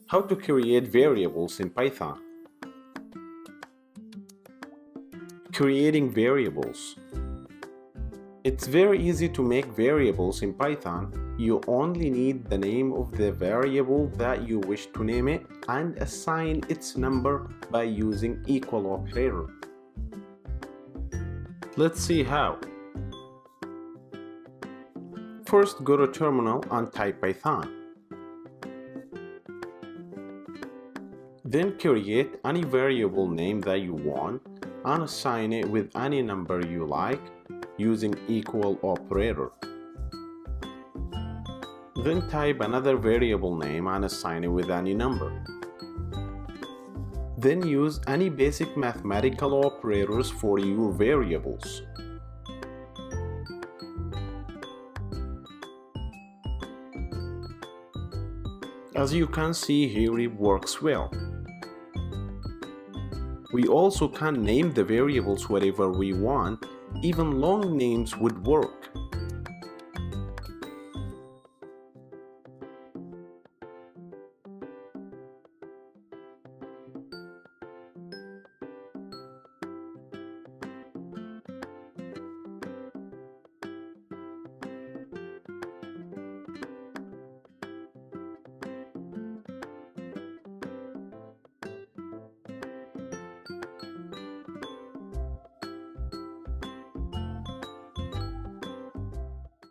How to create variables in Python. Creating variables. It's very easy to make variables in Python. You only need the name of the variable that you wish to name it and assign its number by using equal operator. Let's see how. First, go to terminal and type Python. Then create any variable name that you want and assign it with any number you like using equal operator. Then type another variable name and assign it with any number. Then use any basic mathematical operators for your variables. As you can see here, it works well. We also can name the variables whatever we want. Even long names would work.